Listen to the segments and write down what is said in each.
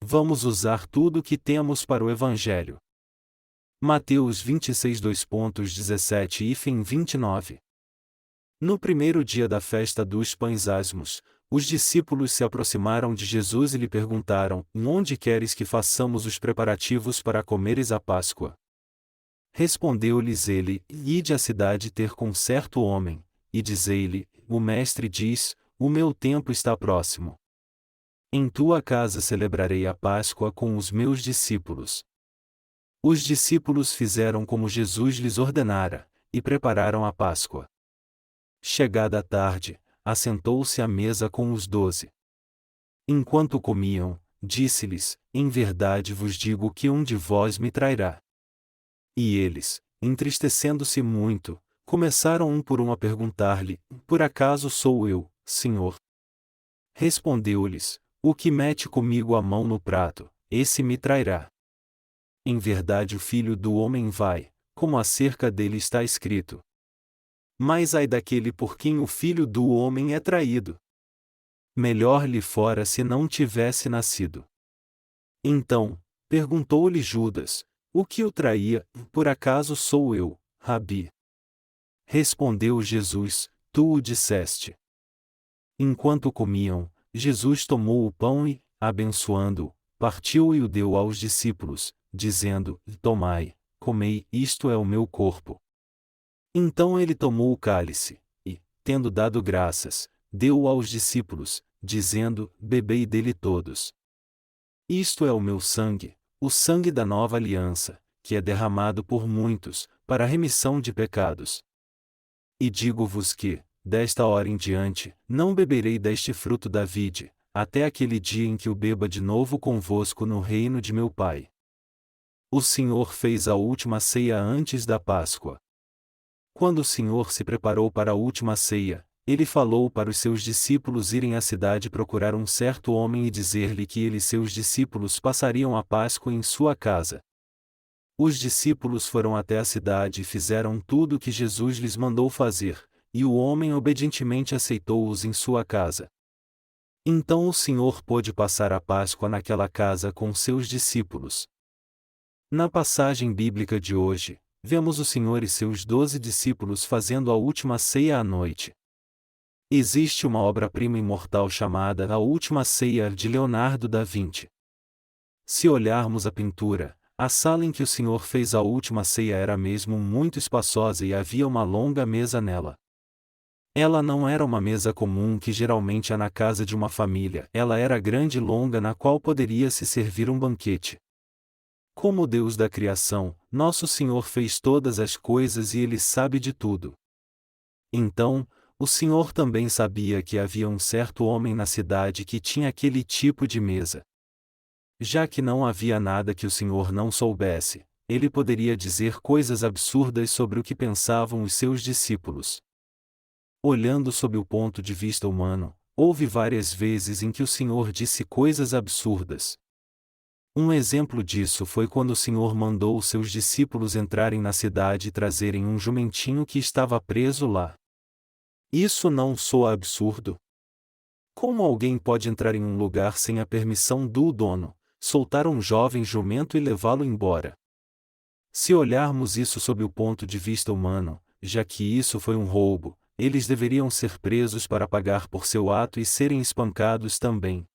Vamos usar tudo o que temos para o Evangelho. Mateus 26 2.17 e 29. No primeiro dia da festa dos pães asmos, os discípulos se aproximaram de Jesus e lhe perguntaram: Onde queres que façamos os preparativos para comeres a Páscoa? Respondeu-lhes ele: Ide à cidade ter com certo homem, e dizei-lhe: O mestre diz, o meu tempo está próximo. Em tua casa celebrarei a Páscoa com os meus discípulos. Os discípulos fizeram como Jesus lhes ordenara, e prepararam a Páscoa. Chegada a tarde, assentou-se à mesa com os 12. Enquanto comiam, disse-lhes: Em verdade vos digo que um de vós me trairá. E eles, entristecendo-se muito, começaram um por um a perguntar-lhe: Por acaso sou eu, Senhor? Respondeu-lhes: O que mete comigo a mão no prato, esse me trairá. Em verdade o Filho do Homem vai, como acerca dele está escrito. Mas ai daquele por quem o Filho do Homem é traído. Melhor lhe fora se não tivesse nascido. Então, perguntou-lhe Judas: O que o traía? Por acaso sou eu, Rabi? Respondeu Jesus: Tu o disseste. Enquanto comiam, Jesus tomou o pão e, abençoando-o, partiu e o deu aos discípulos, dizendo: Tomai, comei, isto é o meu corpo. Então ele tomou o cálice, e, tendo dado graças, deu-o aos discípulos, dizendo: Bebei dele todos. Isto é o meu sangue, o sangue da nova aliança, que é derramado por muitos, para a remissão de pecados. E digo-vos que, desta hora em diante, não beberei deste fruto da vide, até aquele dia em que o beba de novo convosco no reino de meu Pai. O Senhor fez a última ceia antes da Páscoa. Quando o Senhor se preparou para a última ceia, ele falou para os seus discípulos irem à cidade procurar um certo homem e dizer-lhe que ele e seus discípulos passariam a Páscoa em sua casa. Os discípulos foram até a cidade e fizeram tudo o que Jesus lhes mandou fazer, e o homem obedientemente aceitou-os em sua casa. Então o Senhor pôde passar a Páscoa naquela casa com seus discípulos. Na passagem bíblica de hoje, vemos o Senhor e seus 12 discípulos fazendo a última ceia à noite. Existe uma obra-prima imortal chamada A Última Ceia de Leonardo da Vinci. Se olharmos a pintura, a sala em que o Senhor fez a última ceia era mesmo muito espaçosa e havia uma longa mesa nela. Ela não era uma mesa comum que geralmente há na casa de uma família, ela era grande e longa na qual poderia se servir um banquete. Como Deus da criação, nosso Senhor fez todas as coisas e Ele sabe de tudo. Então, o Senhor também sabia que havia um certo homem na cidade que tinha aquele tipo de mesa. Já que não havia nada que o Senhor não soubesse, ele poderia dizer coisas absurdas sobre o que pensavam os seus discípulos. Olhando sob o ponto de vista humano, houve várias vezes em que o Senhor disse coisas absurdas. Um exemplo disso foi quando o Senhor mandou os seus discípulos entrarem na cidade e trazerem um jumentinho que estava preso lá. Isso não soa absurdo? Como alguém pode entrar em um lugar sem a permissão do dono, soltar um jovem jumento e levá-lo embora? Se olharmos isso sob o ponto de vista humano, já que isso foi um roubo, eles deveriam ser presos para pagar por seu ato e serem espancados também.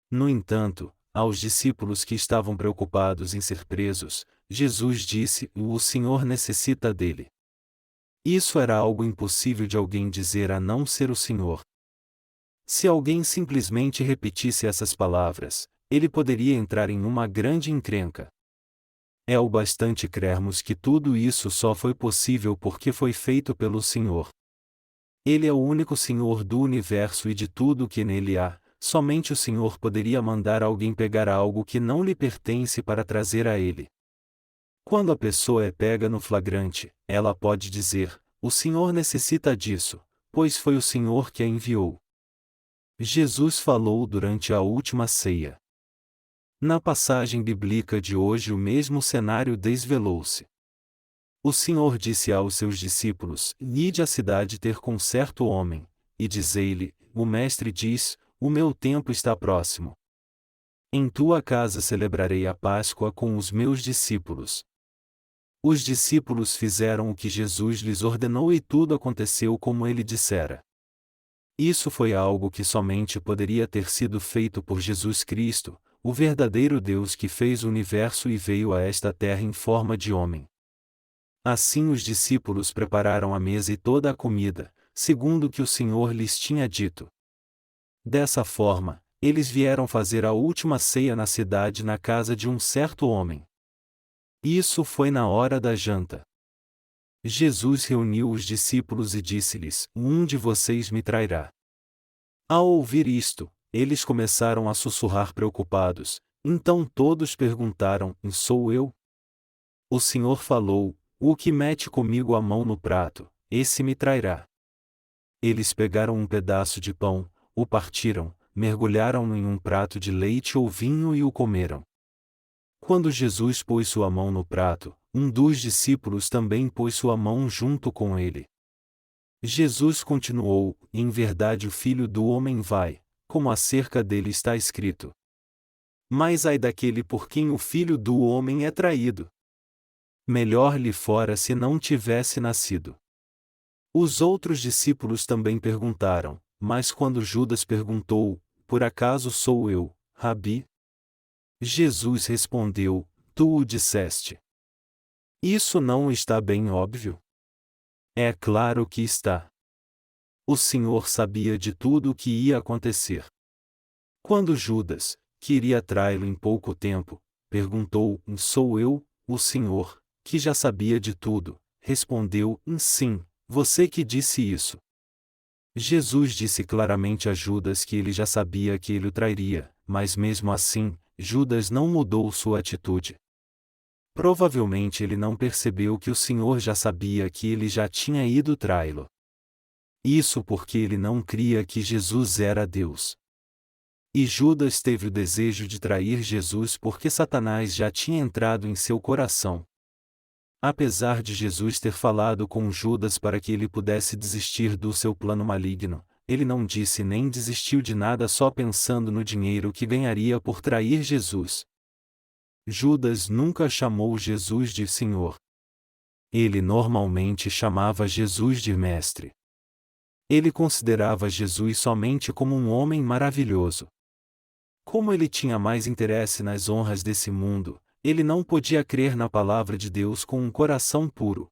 No entanto, aos discípulos que estavam preocupados em ser presos, Jesus disse: O Senhor necessita dele. Isso era algo impossível de alguém dizer a não ser o Senhor. Se alguém simplesmente repetisse essas palavras, ele poderia entrar em uma grande encrenca. É o bastante crermos que tudo isso só foi possível porque foi feito pelo Senhor. Ele é o único Senhor do universo e de tudo o que nele há, somente o Senhor poderia mandar alguém pegar algo que não lhe pertence para trazer a ele. Quando a pessoa é pega no flagrante, ela pode dizer: O Senhor necessita disso, pois foi o Senhor que a enviou. Jesus falou durante a última ceia. Na passagem bíblica de hoje o mesmo cenário desvelou-se. O Senhor disse aos seus discípulos: Ide à cidade ter com certo homem, e dizei-lhe: O mestre diz, o meu tempo está próximo. Em tua casa celebrarei a Páscoa com os meus discípulos. Os discípulos fizeram o que Jesus lhes ordenou e tudo aconteceu como ele dissera. Isso foi algo que somente poderia ter sido feito por Jesus Cristo, o verdadeiro Deus que fez o universo e veio a esta terra em forma de homem. Assim os discípulos prepararam a mesa e toda a comida, segundo o que o Senhor lhes tinha dito. Dessa forma, eles vieram fazer a última ceia na cidade na casa de um certo homem. Isso foi na hora da janta. Jesus reuniu os discípulos e disse-lhes: Um de vocês me trairá. Ao ouvir isto, eles começaram a sussurrar preocupados, então todos perguntaram: Sou eu? O Senhor falou: O que mete comigo a mão no prato, esse me trairá. Eles pegaram um pedaço de pão, o partiram, mergulharam-no em um prato de leite ou vinho e o comeram. Quando Jesus pôs sua mão no prato, um dos discípulos também pôs sua mão junto com ele. Jesus continuou: Em verdade o Filho do Homem vai, como acerca dele está escrito. Mas ai daquele por quem o Filho do Homem é traído. Melhor lhe fora se não tivesse nascido. Os outros discípulos também perguntaram, mas quando Judas perguntou: Por acaso sou eu, Rabi? Jesus respondeu: Tu o disseste. Isso não está bem óbvio? É claro que está. O Senhor sabia de tudo o que ia acontecer. Quando Judas, que iria traí-lo em pouco tempo, perguntou: Sou eu, o Senhor, que já sabia de tudo, respondeu: Sim, você que disse isso. Jesus disse claramente a Judas que ele já sabia que ele o trairia, mas mesmo assim, Judas não mudou sua atitude. Provavelmente ele não percebeu que o Senhor já sabia que ele já tinha ido traí-lo. Isso porque ele não cria que Jesus era Deus. E Judas teve o desejo de trair Jesus porque Satanás já tinha entrado em seu coração. Apesar de Jesus ter falado com Judas para que ele pudesse desistir do seu plano maligno, ele não disse nem desistiu de nada só pensando no dinheiro que ganharia por trair Jesus. Judas nunca chamou Jesus de Senhor. Ele normalmente chamava Jesus de Mestre. Ele considerava Jesus somente como um homem maravilhoso. Como ele tinha mais interesse nas honras desse mundo, ele não podia crer na palavra de Deus com um coração puro.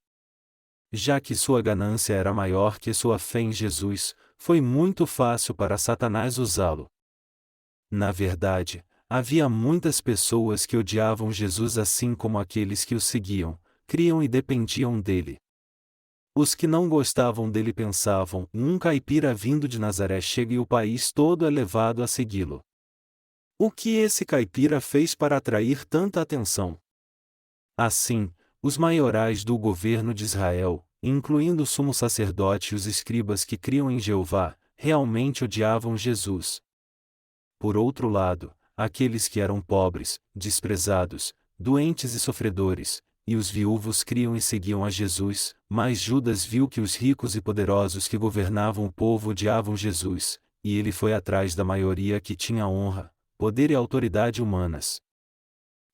Já que sua ganância era maior que sua fé em Jesus, foi muito fácil para Satanás usá-lo. Na verdade, havia muitas pessoas que odiavam Jesus assim como aqueles que o seguiam, criam e dependiam dele. Os que não gostavam dele pensavam: Um caipira vindo de Nazaré chega e o país todo é levado a segui-lo. O que esse caipira fez para atrair tanta atenção? Assim, os maiorais do governo de Israel, incluindo o sumo sacerdote e os escribas que criam em Jeová, realmente odiavam Jesus. Por outro lado, aqueles que eram pobres, desprezados, doentes e sofredores, e os viúvos criam e seguiam a Jesus, mas Judas viu que os ricos e poderosos que governavam o povo odiavam Jesus, e ele foi atrás da maioria que tinha honra, poder e autoridade humanas.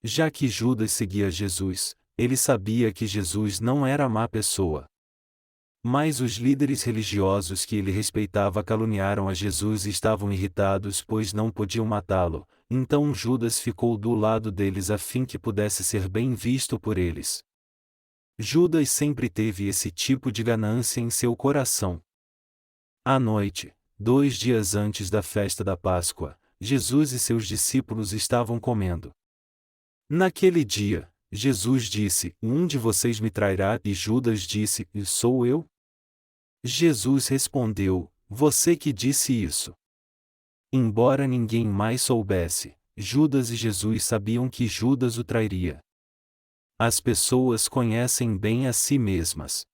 Já que Judas seguia Jesus, ele sabia que Jesus não era má pessoa. Mas os líderes religiosos que ele respeitava caluniaram a Jesus e estavam irritados pois não podiam matá-lo, então Judas ficou do lado deles a fim que pudesse ser bem visto por eles. Judas sempre teve esse tipo de ganância em seu coração. À noite, 2 dias antes da festa da Páscoa, Jesus e seus discípulos estavam comendo. Naquele dia, Jesus disse: Um de vocês me trairá, e Judas disse: Sou eu? Jesus respondeu: Você que disse isso. Embora ninguém mais soubesse, Judas e Jesus sabiam que Judas o trairia. As pessoas conhecem bem a si mesmas.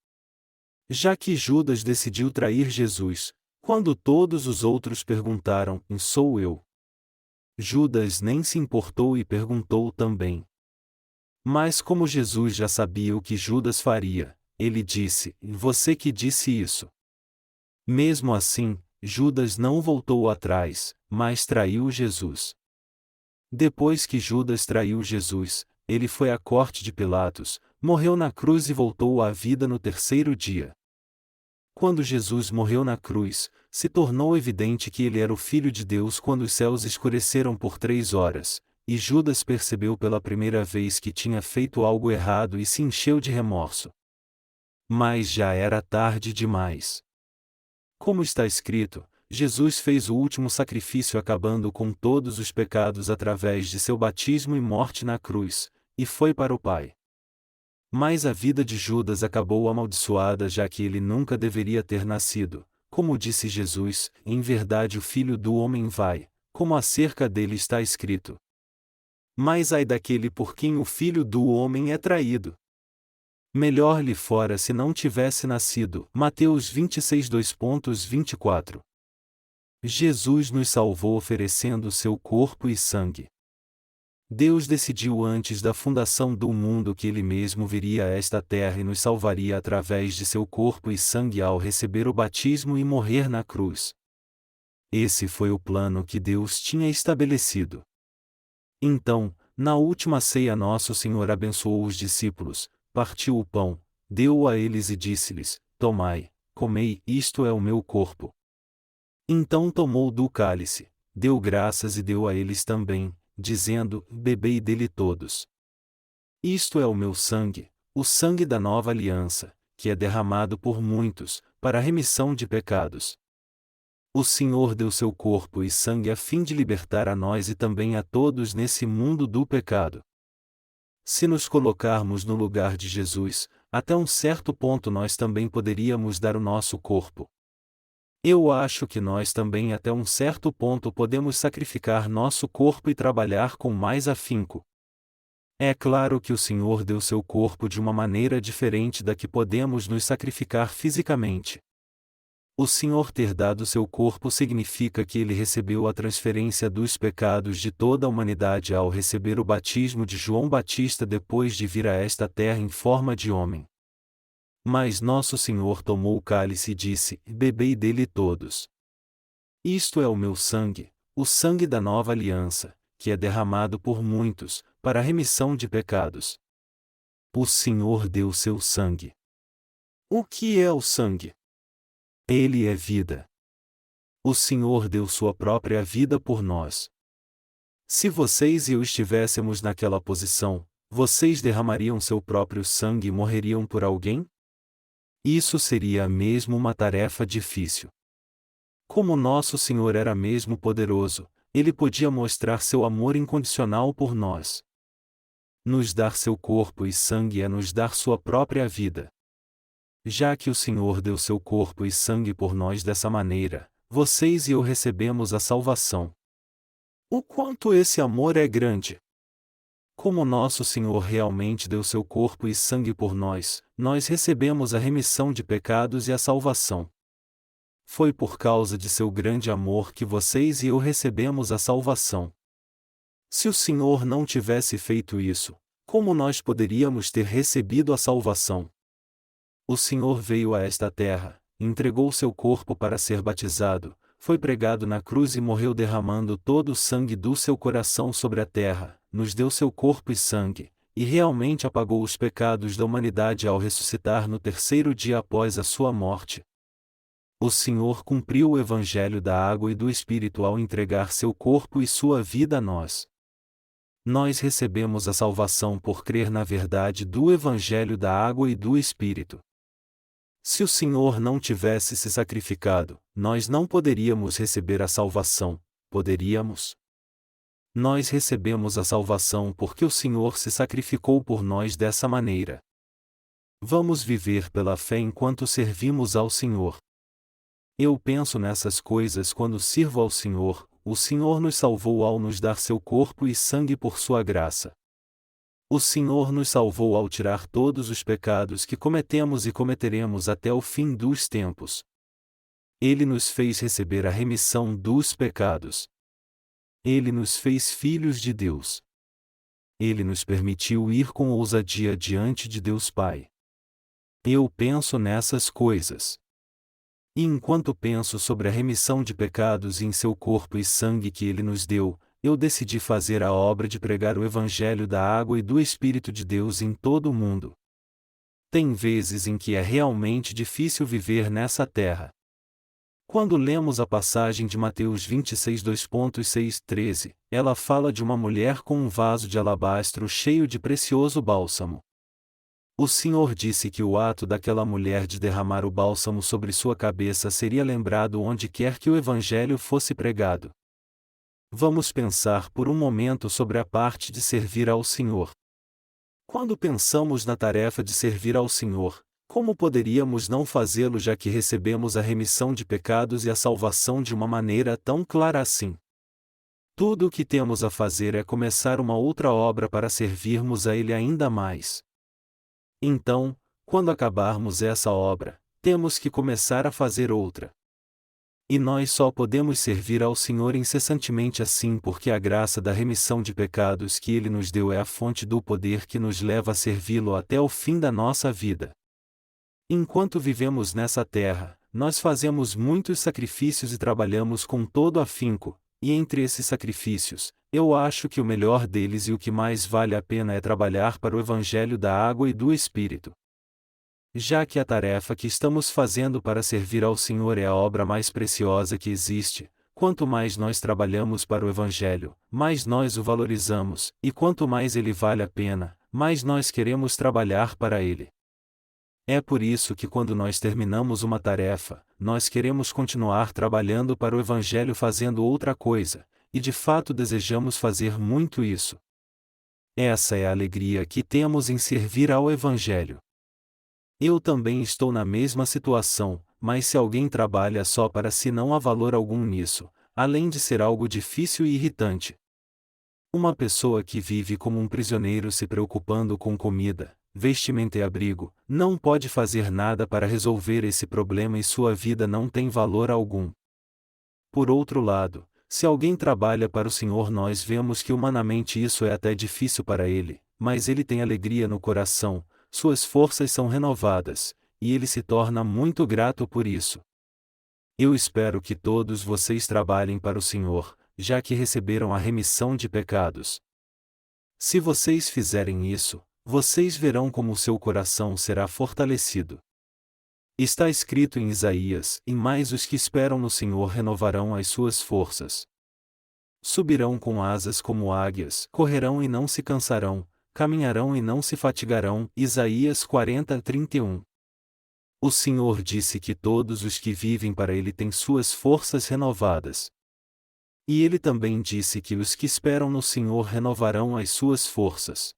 Já que Judas decidiu trair Jesus, quando todos os outros perguntaram: Sou eu? Judas nem se importou e perguntou também. Mas como Jesus já sabia o que Judas faria, ele disse: Você que disse isso. Mesmo assim, Judas não voltou atrás, mas traiu Jesus. Depois que Judas traiu Jesus, ele foi à corte de Pilatos, morreu na cruz e voltou à vida no terceiro dia. Quando Jesus morreu na cruz, se tornou evidente que ele era o Filho de Deus quando os céus escureceram por 3 horas, e Judas percebeu pela primeira vez que tinha feito algo errado e se encheu de remorso. Mas já era tarde demais. Como está escrito, Jesus fez o último sacrifício acabando com todos os pecados através de seu batismo e morte na cruz, e foi para o Pai. Mas a vida de Judas acabou amaldiçoada já que ele nunca deveria ter nascido. Como disse Jesus, em verdade o Filho do Homem vai, como acerca dele está escrito. Mas ai daquele por quem o Filho do Homem é traído. Melhor lhe fora se não tivesse nascido. Mateus 26:24. Jesus nos salvou oferecendo seu corpo e sangue. Deus decidiu antes da fundação do mundo que Ele mesmo viria a esta terra e nos salvaria através de seu corpo e sangue ao receber o batismo e morrer na cruz. Esse foi o plano que Deus tinha estabelecido. Então, na última ceia Nosso Senhor abençoou os discípulos, partiu o pão, deu-o a eles e disse-lhes: Tomai, comei, isto é o meu corpo. Então tomou do cálice, deu graças e deu a eles também, dizendo: Bebei dele todos. Isto é o meu sangue, o sangue da nova aliança, que é derramado por muitos, para a remissão de pecados. O Senhor deu seu corpo e sangue a fim de libertar a nós e também a todos nesse mundo do pecado. Se nos colocarmos no lugar de Jesus, até um certo ponto nós também poderíamos dar o nosso corpo. Eu acho que nós também até um certo ponto podemos sacrificar nosso corpo e trabalhar com mais afinco. É claro que o Senhor deu seu corpo de uma maneira diferente da que podemos nos sacrificar fisicamente. O Senhor ter dado seu corpo significa que ele recebeu a transferência dos pecados de toda a humanidade ao receber o batismo de João Batista depois de vir a esta terra em forma de homem. Mas nosso Senhor tomou o cálice e disse: Bebei dele todos. Isto é o meu sangue, o sangue da nova aliança, que é derramado por muitos, para a remissão de pecados. O Senhor deu seu sangue. O que é o sangue? Ele é vida. O Senhor deu sua própria vida por nós. Se vocês e eu estivéssemos naquela posição, vocês derramariam seu próprio sangue e morreriam por alguém? Isso seria mesmo uma tarefa difícil. Como nosso Senhor era mesmo poderoso, Ele podia mostrar seu amor incondicional por nós. Nos dar seu corpo e sangue é nos dar sua própria vida. Já que o Senhor deu seu corpo e sangue por nós dessa maneira, vocês e eu recebemos a salvação. O quanto esse amor é grande! Como nosso Senhor realmente deu seu corpo e sangue por nós, nós recebemos a remissão de pecados e a salvação. Foi por causa de seu grande amor que vocês e eu recebemos a salvação. Se o Senhor não tivesse feito isso, como nós poderíamos ter recebido a salvação? O Senhor veio a esta terra, entregou seu corpo para ser batizado, foi pregado na cruz e morreu derramando todo o sangue do seu coração sobre a terra, nos deu seu corpo e sangue, e realmente apagou os pecados da humanidade ao ressuscitar no terceiro dia após a sua morte. O Senhor cumpriu o Evangelho da água e do Espírito ao entregar seu corpo e sua vida a nós. Nós recebemos a salvação por crer na verdade do Evangelho da água e do Espírito. Se o Senhor não tivesse se sacrificado, nós não poderíamos receber a salvação, poderíamos? Nós recebemos a salvação porque o Senhor se sacrificou por nós dessa maneira. Vamos viver pela fé enquanto servimos ao Senhor. Eu penso nessas coisas quando sirvo ao Senhor. O Senhor nos salvou ao nos dar seu corpo e sangue por sua graça. O Senhor nos salvou ao tirar todos os pecados que cometemos e cometeremos até o fim dos tempos. Ele nos fez receber a remissão dos pecados. Ele nos fez filhos de Deus. Ele nos permitiu ir com ousadia diante de Deus Pai. Eu penso nessas coisas. E enquanto penso sobre a remissão de pecados e em seu corpo e sangue que Ele nos deu, eu decidi fazer a obra de pregar o Evangelho da água e do Espírito de Deus em todo o mundo. Tem vezes em que é realmente difícil viver nessa terra. Quando lemos a passagem de Mateus 26, 2.6-13, ela fala de uma mulher com um vaso de alabastro cheio de precioso bálsamo. O Senhor disse que o ato daquela mulher de derramar o bálsamo sobre sua cabeça seria lembrado onde quer que o Evangelho fosse pregado. Vamos pensar por um momento sobre a parte de servir ao Senhor. Quando pensamos na tarefa de servir ao Senhor, como poderíamos não fazê-lo já que recebemos a remissão de pecados e a salvação de uma maneira tão clara assim? Tudo o que temos a fazer é começar uma outra obra para servirmos a Ele ainda mais. Então, quando acabarmos essa obra, temos que começar a fazer outra. E nós só podemos servir ao Senhor incessantemente assim porque a graça da remissão de pecados que Ele nos deu é a fonte do poder que nos leva a servi-lo até o fim da nossa vida. Enquanto vivemos nessa terra, nós fazemos muitos sacrifícios e trabalhamos com todo afinco, e entre esses sacrifícios, eu acho que o melhor deles e o que mais vale a pena é trabalhar para o Evangelho da água e do Espírito. Já que a tarefa que estamos fazendo para servir ao Senhor é a obra mais preciosa que existe, quanto mais nós trabalhamos para o Evangelho, mais nós o valorizamos, e quanto mais ele vale a pena, mais nós queremos trabalhar para ele. É por isso que quando nós terminamos uma tarefa, nós queremos continuar trabalhando para o Evangelho fazendo outra coisa, e de fato desejamos fazer muito isso. Essa é a alegria que temos em servir ao Evangelho. Eu também estou na mesma situação, mas se alguém trabalha só para si não há valor algum nisso, além de ser algo difícil e irritante. Uma pessoa que vive como um prisioneiro se preocupando com comida, vestimenta e abrigo, não pode fazer nada para resolver esse problema e sua vida não tem valor algum. Por outro lado, se alguém trabalha para o Senhor, nós vemos que humanamente isso é até difícil para ele, mas ele tem alegria no coração, suas forças são renovadas, e ele se torna muito grato por isso. Eu espero que todos vocês trabalhem para o Senhor, já que receberam a remissão de pecados. Se vocês fizerem isso, vocês verão como seu coração será fortalecido. Está escrito em Isaías: "E mais os que esperam no Senhor renovarão as suas forças. Subirão com asas como águias, correrão e não se cansarão, caminharão e não se fatigarão." Isaías 40:31. O Senhor disse que todos os que vivem para Ele têm suas forças renovadas. E Ele também disse que os que esperam no Senhor renovarão as suas forças.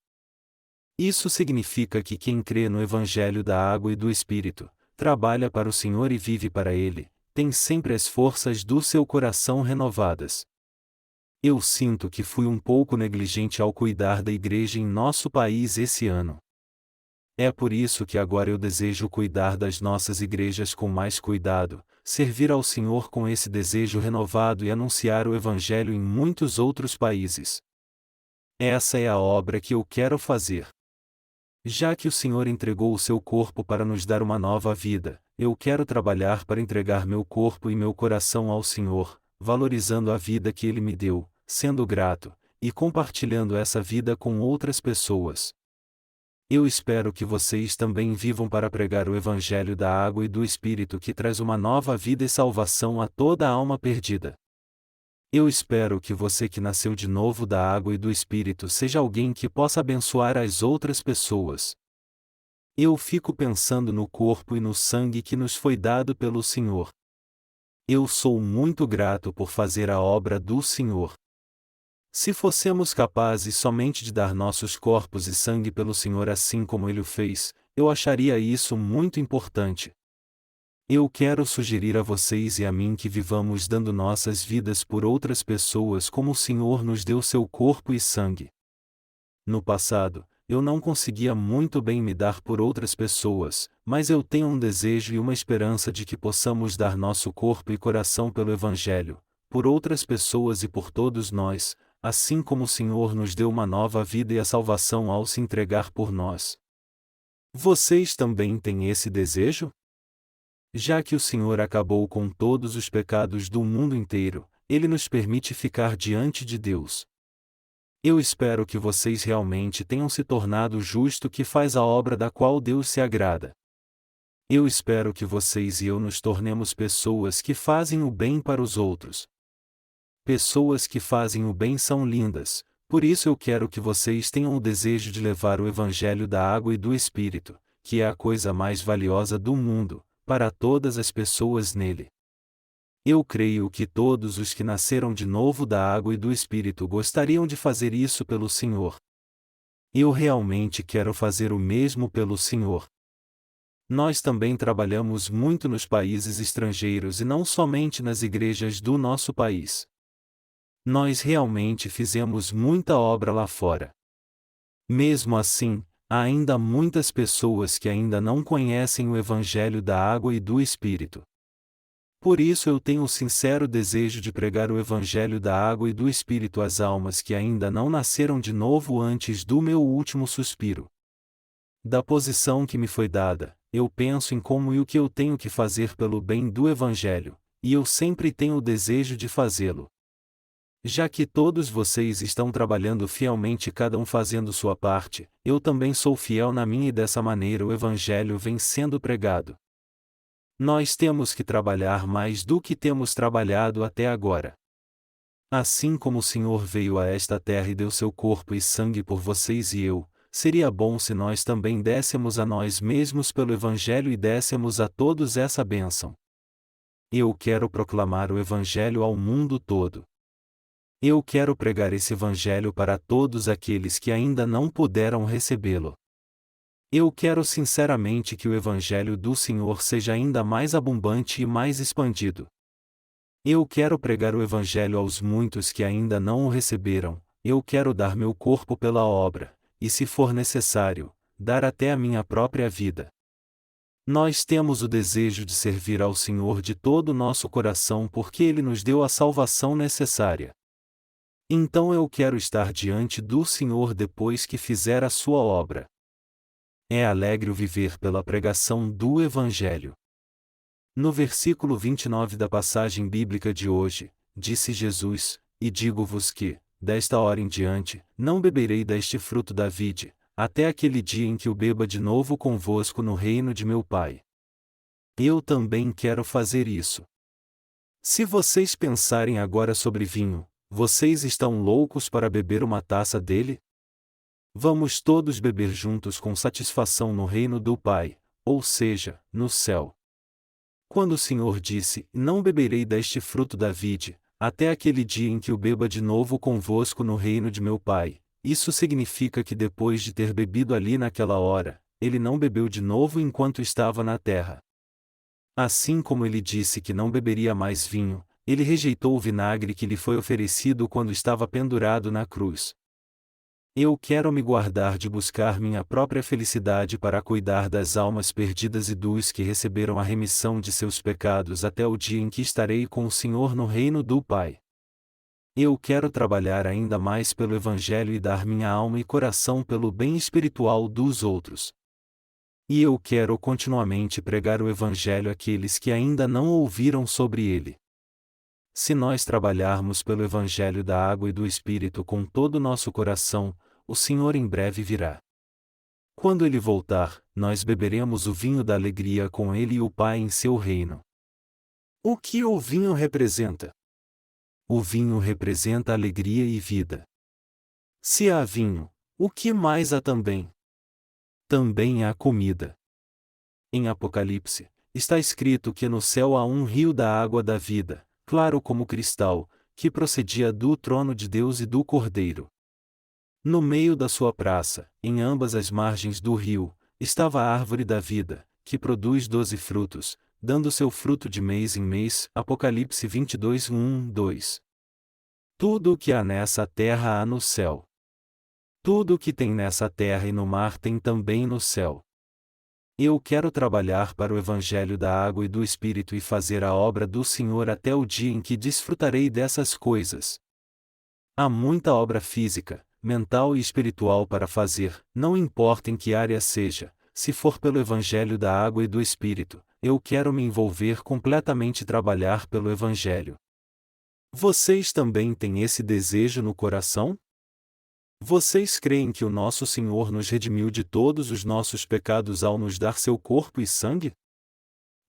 Isso significa que quem crê no Evangelho da água e do Espírito, trabalha para o Senhor e vive para Ele, tem sempre as forças do seu coração renovadas. Eu sinto que fui um pouco negligente ao cuidar da igreja em nosso país esse ano. É por isso que agora eu desejo cuidar das nossas igrejas com mais cuidado, servir ao Senhor com esse desejo renovado e anunciar o Evangelho em muitos outros países. Essa é a obra que eu quero fazer. Já que o Senhor entregou o seu corpo para nos dar uma nova vida, eu quero trabalhar para entregar meu corpo e meu coração ao Senhor, valorizando a vida que Ele me deu, sendo grato, e compartilhando essa vida com outras pessoas. Eu espero que vocês também vivam para pregar o Evangelho da água e do Espírito que traz uma nova vida e salvação a toda a alma perdida. Eu espero que você que nasceu de novo da água e do Espírito seja alguém que possa abençoar as outras pessoas. Eu fico pensando no corpo e no sangue que nos foi dado pelo Senhor. Eu sou muito grato por fazer a obra do Senhor. Se fossemos capazes somente de dar nossos corpos e sangue pelo Senhor assim como Ele o fez, eu acharia isso muito importante. Eu quero sugerir a vocês e a mim que vivamos dando nossas vidas por outras pessoas como o Senhor nos deu seu corpo e sangue. No passado, eu não conseguia muito bem me dar por outras pessoas, mas eu tenho um desejo e uma esperança de que possamos dar nosso corpo e coração pelo Evangelho, por outras pessoas e por todos nós, assim como o Senhor nos deu uma nova vida e a salvação ao se entregar por nós. Vocês também têm esse desejo? Já que o Senhor acabou com todos os pecados do mundo inteiro, Ele nos permite ficar diante de Deus. Eu espero que vocês realmente tenham se tornado o justo que faz a obra da qual Deus se agrada. Eu espero que vocês e eu nos tornemos pessoas que fazem o bem para os outros. Pessoas que fazem o bem são lindas, por isso eu quero que vocês tenham o desejo de levar o Evangelho da água e do Espírito, que é a coisa mais valiosa do mundo, para todas as pessoas nele. Eu creio que todos os que nasceram de novo da água e do Espírito gostariam de fazer isso pelo Senhor. Eu realmente quero fazer o mesmo pelo Senhor. Nós também trabalhamos muito nos países estrangeiros e não somente nas igrejas do nosso país. Nós realmente fizemos muita obra lá fora. Mesmo assim, há ainda muitas pessoas que ainda não conhecem o Evangelho da água e do Espírito. Por isso eu tenho o sincero desejo de pregar o Evangelho da água e do Espírito às almas que ainda não nasceram de novo antes do meu último suspiro. Da posição que me foi dada, eu penso em como e o que eu tenho que fazer pelo bem do Evangelho, e eu sempre tenho o desejo de fazê-lo. Já que todos vocês estão trabalhando fielmente, cada um fazendo sua parte, eu também sou fiel na minha e dessa maneira o Evangelho vem sendo pregado. Nós temos que trabalhar mais do que temos trabalhado até agora. Assim como o Senhor veio a esta terra e deu seu corpo e sangue por vocês e eu, seria bom se nós também dessemos a nós mesmos pelo Evangelho e dessemos a todos essa bênção. Eu quero proclamar o Evangelho ao mundo todo. Eu quero pregar esse Evangelho para todos aqueles que ainda não puderam recebê-lo. Eu quero sinceramente que o Evangelho do Senhor seja ainda mais abundante e mais expandido. Eu quero pregar o Evangelho aos muitos que ainda não o receberam, eu quero dar meu corpo pela obra, e se for necessário, dar até a minha própria vida. Nós temos o desejo de servir ao Senhor de todo o nosso coração porque Ele nos deu a salvação necessária. Então eu quero estar diante do Senhor depois que fizer a sua obra. É alegre o viver pela pregação do Evangelho. No versículo 29 da passagem bíblica de hoje, disse Jesus: E digo-vos que, desta hora em diante, não beberei deste fruto da vide, até aquele dia em que o beba de novo convosco no reino de meu Pai. Eu também quero fazer isso. Se vocês pensarem agora sobre vinho, vocês estão loucos para beber uma taça dele? Vamos todos beber juntos com satisfação no reino do Pai, ou seja, no céu. Quando o Senhor disse: Não beberei deste fruto da vide, até aquele dia em que o beba de novo convosco no reino de meu Pai, isso significa que depois de ter bebido ali naquela hora, ele não bebeu de novo enquanto estava na terra. Assim como ele disse que não beberia mais vinho, ele rejeitou o vinagre que lhe foi oferecido quando estava pendurado na cruz. Eu quero me guardar de buscar minha própria felicidade para cuidar das almas perdidas e dos que receberam a remissão de seus pecados até o dia em que estarei com o Senhor no reino do Pai. Eu quero trabalhar ainda mais pelo Evangelho e dar minha alma e coração pelo bem espiritual dos outros. E eu quero continuamente pregar o Evangelho àqueles que ainda não ouviram sobre ele. Se nós trabalharmos pelo Evangelho da água e do Espírito com todo o nosso coração, o Senhor em breve virá. Quando ele voltar, nós beberemos o vinho da alegria com ele e o Pai em seu reino. O que o vinho representa? O vinho representa alegria e vida. Se há vinho, o que mais há também? Também há comida. Em Apocalipse, está escrito que no céu há um rio da água da vida, claro como cristal, que procedia do trono de Deus e do Cordeiro. No meio da sua praça, em ambas as margens do rio, estava a árvore da vida, que produz 12 frutos, dando seu fruto de mês em mês. Apocalipse 22, 2. Tudo o que há nessa terra há no céu. Tudo o que tem nessa terra e no mar tem também no céu. Eu quero trabalhar para o Evangelho da água e do Espírito e fazer a obra do Senhor até o dia em que desfrutarei dessas coisas. Há muita obra física, mental e espiritual para fazer, não importa em que área seja. Se for pelo Evangelho da água e do Espírito, eu quero me envolver completamente e trabalhar pelo Evangelho. Vocês também têm esse desejo no coração? Vocês creem que o nosso Senhor nos redimiu de todos os nossos pecados ao nos dar seu corpo e sangue?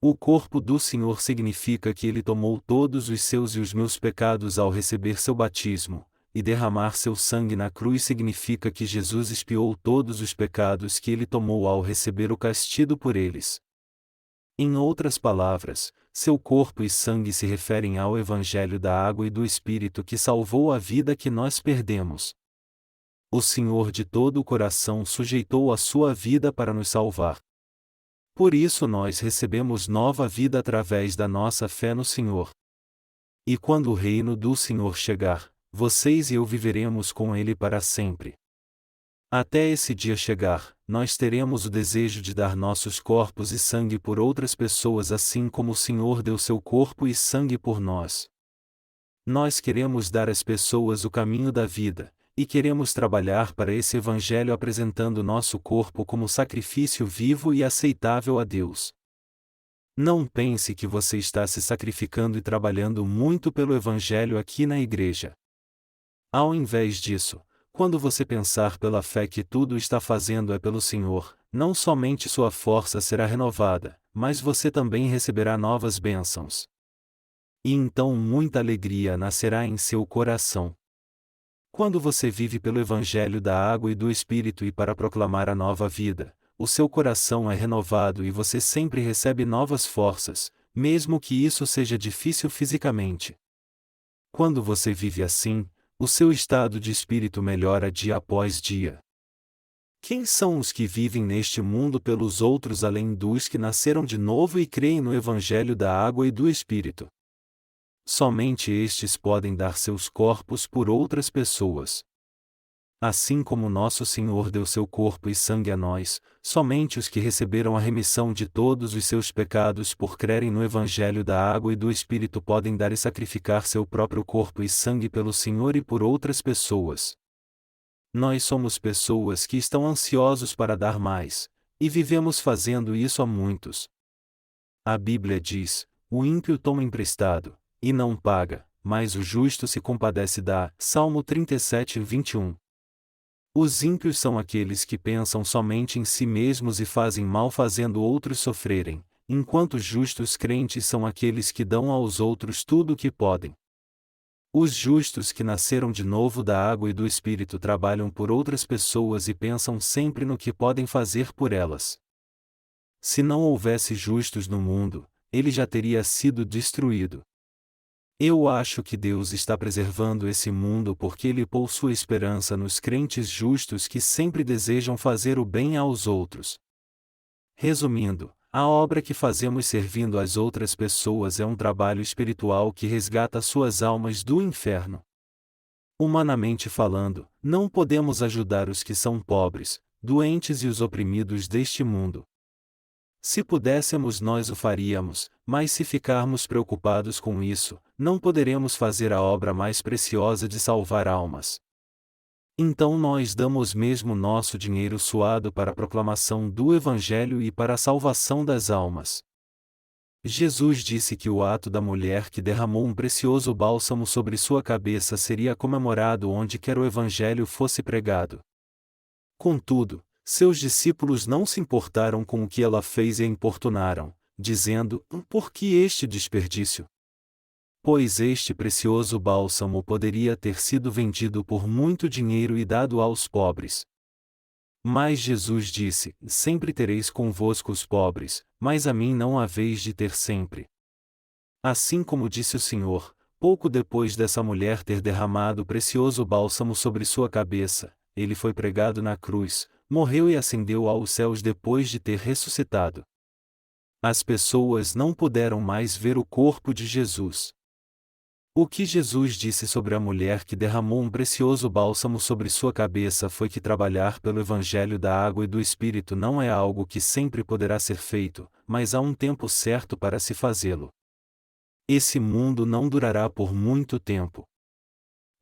O corpo do Senhor significa que Ele tomou todos os seus e os meus pecados ao receber seu batismo, e derramar seu sangue na cruz significa que Jesus expiou todos os pecados que Ele tomou ao receber o castigo por eles. Em outras palavras, seu corpo e sangue se referem ao Evangelho da água e do Espírito que salvou a vida que nós perdemos. O Senhor de todo o coração sujeitou a sua vida para nos salvar. Por isso nós recebemos nova vida através da nossa fé no Senhor. E quando o reino do Senhor chegar, vocês e eu viveremos com Ele para sempre. Até esse dia chegar, nós teremos o desejo de dar nossos corpos e sangue por outras pessoas assim como o Senhor deu seu corpo e sangue por nós. Nós queremos dar às pessoas o caminho da vida, e queremos trabalhar para esse Evangelho apresentando nosso corpo como sacrifício vivo e aceitável a Deus. Não pense que você está se sacrificando e trabalhando muito pelo Evangelho aqui na igreja. Ao invés disso, quando você pensar pela fé que tudo está fazendo é pelo Senhor, não somente sua força será renovada, mas você também receberá novas bênçãos. E então muita alegria nascerá em seu coração. Quando você vive pelo Evangelho da água e do Espírito e para proclamar a nova vida, o seu coração é renovado e você sempre recebe novas forças, mesmo que isso seja difícil fisicamente. Quando você vive assim, o seu estado de espírito melhora dia após dia. Quem são os que vivem neste mundo pelos outros além dos que nasceram de novo e creem no Evangelho da água e do Espírito? Somente estes podem dar seus corpos por outras pessoas. Assim como nosso Senhor deu seu corpo e sangue a nós, somente os que receberam a remissão de todos os seus pecados por crerem no Evangelho da água e do Espírito podem dar e sacrificar seu próprio corpo e sangue pelo Senhor e por outras pessoas. Nós somos pessoas que estão ansiosos para dar mais, e vivemos fazendo isso a muitos. A Bíblia diz: o ímpio toma emprestado, e não paga, mas o justo se compadece dá. Salmo 37, 21. Os ímpios são aqueles que pensam somente em si mesmos e fazem mal fazendo outros sofrerem, enquanto os justos crentes são aqueles que dão aos outros tudo o que podem. Os justos que nasceram de novo da água e do Espírito trabalham por outras pessoas e pensam sempre no que podem fazer por elas. Se não houvesse justos no mundo, ele já teria sido destruído. Eu acho que Deus está preservando esse mundo porque Ele pôs sua esperança nos crentes justos que sempre desejam fazer o bem aos outros. Resumindo, a obra que fazemos servindo as outras pessoas é um trabalho espiritual que resgata suas almas do inferno. Humanamente falando, não podemos ajudar os que são pobres, doentes e os oprimidos deste mundo. Se pudéssemos nós o faríamos, mas se ficarmos preocupados com isso, não poderemos fazer a obra mais preciosa de salvar almas. Então nós damos mesmo nosso dinheiro suado para a proclamação do Evangelho e para a salvação das almas. Jesus disse que o ato da mulher que derramou um precioso bálsamo sobre sua cabeça seria comemorado onde quer o Evangelho fosse pregado. Contudo, seus discípulos não se importaram com o que ela fez e a importunaram, dizendo: por que este desperdício? Pois este precioso bálsamo poderia ter sido vendido por muito dinheiro e dado aos pobres. Mas Jesus disse: sempre tereis convosco os pobres, mas a mim não haveis de ter sempre. Assim como disse o Senhor, pouco depois dessa mulher ter derramado o precioso bálsamo sobre sua cabeça, ele foi pregado na cruz, morreu e ascendeu aos céus depois de ter ressuscitado. As pessoas não puderam mais ver o corpo de Jesus. O que Jesus disse sobre a mulher que derramou um precioso bálsamo sobre sua cabeça foi que trabalhar pelo Evangelho da água e do Espírito não é algo que sempre poderá ser feito, mas há um tempo certo para se fazê-lo. Esse mundo não durará por muito tempo.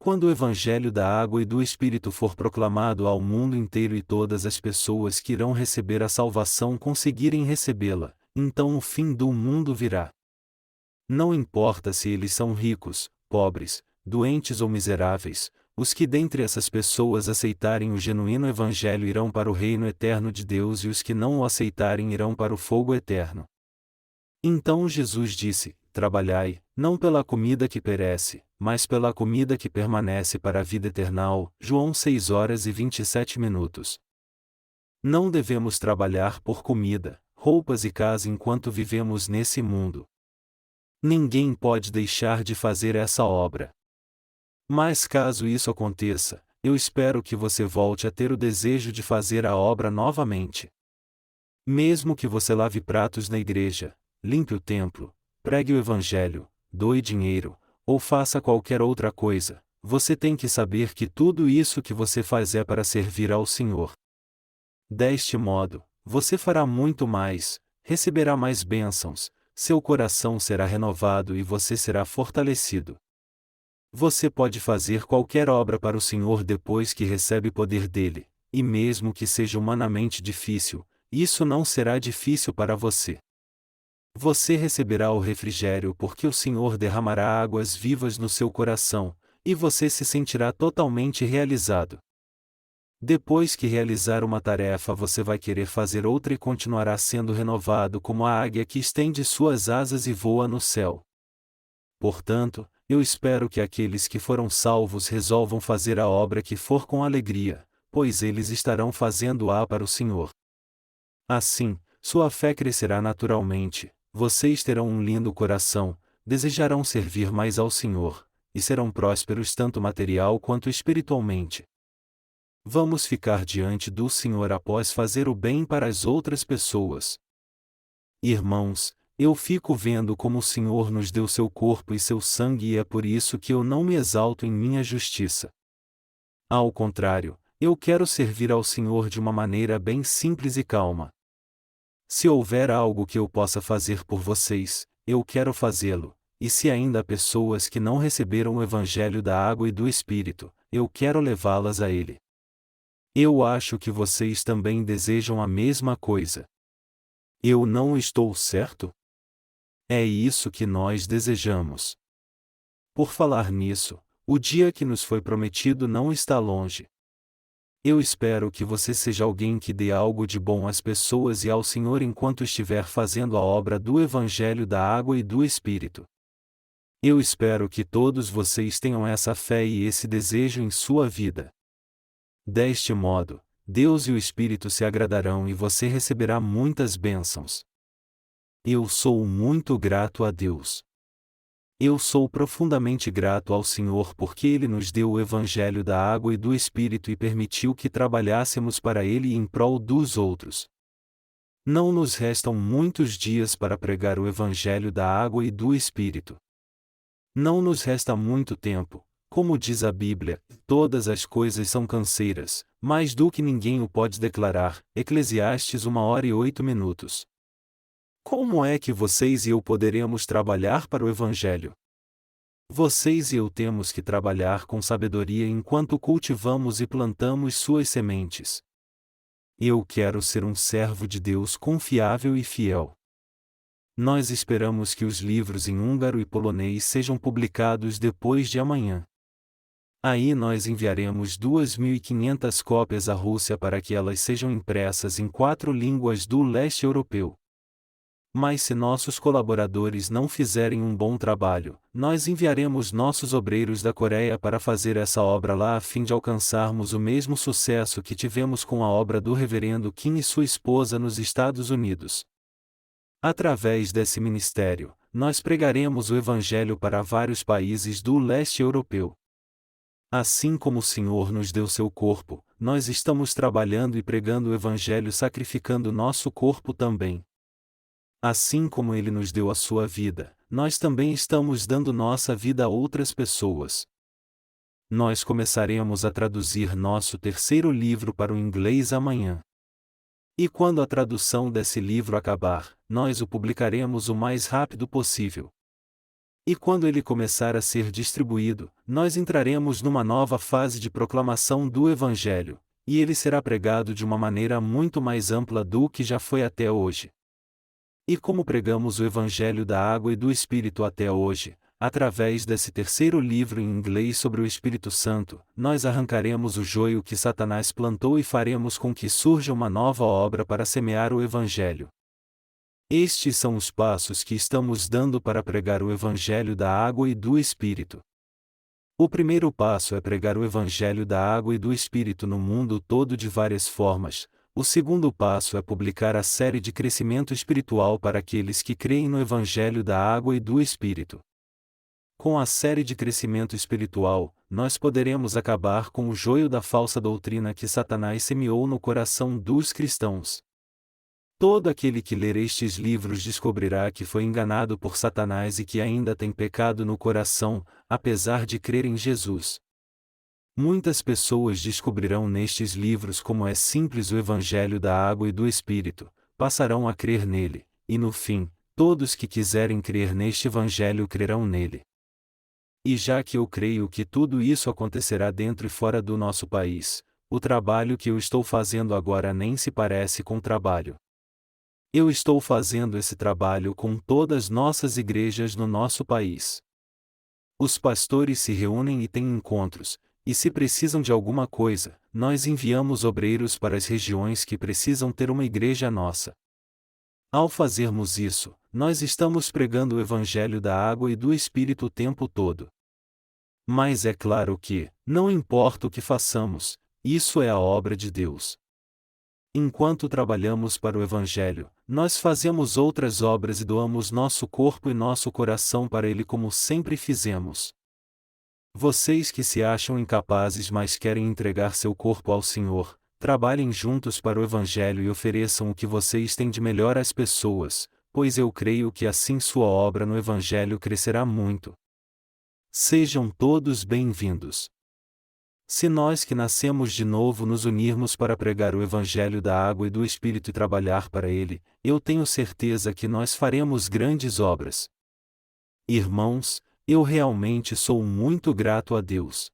Quando o Evangelho da água e do Espírito for proclamado ao mundo inteiro e todas as pessoas que irão receber a salvação conseguirem recebê-la, então o fim do mundo virá. Não importa se eles são ricos, pobres, doentes ou miseráveis. Os que dentre essas pessoas aceitarem o genuíno Evangelho irão para o reino eterno de Deus e os que não o aceitarem irão para o fogo eterno. Então Jesus disse: Trabalhai, não pela comida que perece, mas pela comida que permanece para a vida eterna. João 6h27. Não devemos trabalhar por comida, roupas e casa enquanto vivemos nesse mundo. Ninguém pode deixar de fazer essa obra. Mas caso isso aconteça, eu espero que você volte a ter o desejo de fazer a obra novamente. Mesmo que você lave pratos na igreja, limpe o templo, pregue o evangelho, doe dinheiro, ou faça qualquer outra coisa, você tem que saber que tudo isso que você faz é para servir ao Senhor. Deste modo, você fará muito mais, receberá mais bênçãos, seu coração será renovado e você será fortalecido. Você pode fazer qualquer obra para o Senhor depois que recebe poder dele, e mesmo que seja humanamente difícil, isso não será difícil para você. Você receberá o refrigério porque o Senhor derramará águas vivas no seu coração, e você se sentirá totalmente realizado. Depois que realizar uma tarefa, você vai querer fazer outra e continuará sendo renovado como a águia que estende suas asas e voa no céu. Portanto, eu espero que aqueles que foram salvos resolvam fazer a obra que for com alegria, pois eles estarão fazendo-a para o Senhor. Assim, sua fé crescerá naturalmente, vocês terão um lindo coração, desejarão servir mais ao Senhor, e serão prósperos tanto material quanto espiritualmente. Vamos ficar diante do Senhor após fazer o bem para as outras pessoas. Irmãos, eu fico vendo como o Senhor nos deu seu corpo e seu sangue e é por isso que eu não me exalto em minha justiça. Ao contrário, eu quero servir ao Senhor de uma maneira bem simples e calma. Se houver algo que eu possa fazer por vocês, eu quero fazê-lo, e se ainda há pessoas que não receberam o Evangelho da água e do Espírito, eu quero levá-las a ele. Eu acho que vocês também desejam a mesma coisa. Eu não estou certo? É isso que nós desejamos. Por falar nisso, o dia que nos foi prometido não está longe. Eu espero que você seja alguém que dê algo de bom às pessoas e ao Senhor enquanto estiver fazendo a obra do Evangelho da água e do Espírito. Eu espero que todos vocês tenham essa fé e esse desejo em sua vida. Deste modo, Deus e o Espírito se agradarão e você receberá muitas bênçãos. Eu sou muito grato a Deus. Eu sou profundamente grato ao Senhor porque Ele nos deu o Evangelho da água e do Espírito e permitiu que trabalhássemos para Ele e em prol dos outros. Não nos restam muitos dias para pregar o Evangelho da água e do Espírito. Não nos resta muito tempo, como diz a Bíblia, todas as coisas são canseiras, mais do que ninguém o pode declarar. Eclesiastes 1h08. Como é que vocês e eu poderemos trabalhar para o Evangelho? Vocês e eu temos que trabalhar com sabedoria enquanto cultivamos e plantamos suas sementes. Eu quero ser um servo de Deus confiável e fiel. Nós esperamos que os livros em húngaro e polonês sejam publicados depois de amanhã. Aí nós enviaremos 2.500 cópias à Rússia para que elas sejam impressas em 4 línguas do leste europeu. Mas se nossos colaboradores não fizerem um bom trabalho, nós enviaremos nossos obreiros da Coreia para fazer essa obra lá a fim de alcançarmos o mesmo sucesso que tivemos com a obra do Reverendo Kim e sua esposa nos Estados Unidos. Através desse ministério, nós pregaremos o Evangelho para vários países do leste europeu. Assim como o Senhor nos deu seu corpo, nós estamos trabalhando e pregando o Evangelho sacrificando nosso corpo também. Assim como Ele nos deu a sua vida, nós também estamos dando nossa vida a outras pessoas. Nós começaremos a traduzir nosso 3º livro para o inglês amanhã. E quando a tradução desse livro acabar, nós o publicaremos o mais rápido possível. E quando ele começar a ser distribuído, nós entraremos numa nova fase de proclamação do Evangelho, e ele será pregado de uma maneira muito mais ampla do que já foi até hoje. E como pregamos o Evangelho da água e do Espírito até hoje, através desse terceiro livro em inglês sobre o Espírito Santo, nós arrancaremos o joio que Satanás plantou e faremos com que surja uma nova obra para semear o Evangelho. Estes são os passos que estamos dando para pregar o Evangelho da água e do Espírito. O primeiro passo é pregar o Evangelho da água e do Espírito no mundo todo de várias formas. O segundo passo é publicar a série de crescimento espiritual para aqueles que creem no Evangelho da água e do Espírito. Com a série de crescimento espiritual, nós poderemos acabar com o joio da falsa doutrina que Satanás semeou no coração dos cristãos. Todo aquele que ler estes livros descobrirá que foi enganado por Satanás e que ainda tem pecado no coração, apesar de crer em Jesus. Muitas pessoas descobrirão nestes livros como é simples o Evangelho da água e do Espírito, passarão a crer nele, e no fim, todos que quiserem crer neste Evangelho crerão nele. E já que eu creio que tudo isso acontecerá dentro e fora do nosso país, o trabalho que eu estou fazendo agora nem se parece com o trabalho. Eu estou fazendo esse trabalho com todas nossas igrejas no nosso país. Os pastores se reúnem e têm encontros, e se precisam de alguma coisa, nós enviamos obreiros para as regiões que precisam ter uma igreja nossa. Ao fazermos isso, nós estamos pregando o Evangelho da água e do Espírito o tempo todo. Mas é claro que, não importa o que façamos, isso é a obra de Deus. Enquanto trabalhamos para o Evangelho, nós fazemos outras obras e doamos nosso corpo e nosso coração para ele como sempre fizemos. Vocês que se acham incapazes mas querem entregar seu corpo ao Senhor, trabalhem juntos para o Evangelho e ofereçam o que vocês têm de melhor às pessoas, pois eu creio que assim sua obra no Evangelho crescerá muito. Sejam todos bem-vindos. Se nós que nascemos de novo nos unirmos para pregar o Evangelho da água e do Espírito e trabalhar para ele, eu tenho certeza que nós faremos grandes obras. Irmãos, eu realmente sou muito grato a Deus.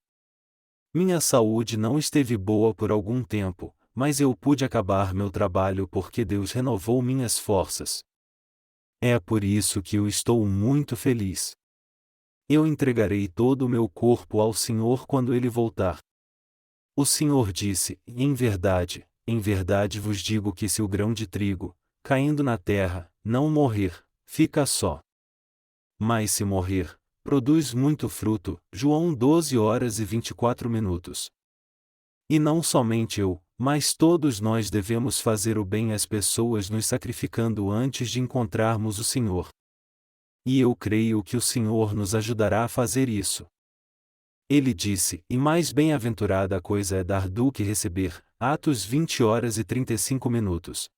Minha saúde não esteve boa por algum tempo, mas eu pude acabar meu trabalho porque Deus renovou minhas forças. É por isso que eu estou muito feliz. Eu entregarei todo o meu corpo ao Senhor quando ele voltar. O Senhor disse: em verdade vos digo que se o grão de trigo, caindo na terra, não morrer, fica só. Mas se morrer, produz muito fruto. João 12h24. E não somente eu, mas todos nós devemos fazer o bem às pessoas nos sacrificando antes de encontrarmos o Senhor. E eu creio que o Senhor nos ajudará a fazer isso. Ele disse: e mais bem-aventurada coisa é dar do que receber. Atos 20h35.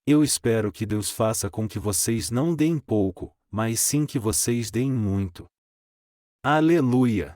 Eu espero que Deus faça com que vocês não deem pouco, mas sim que vocês deem muito. Aleluia!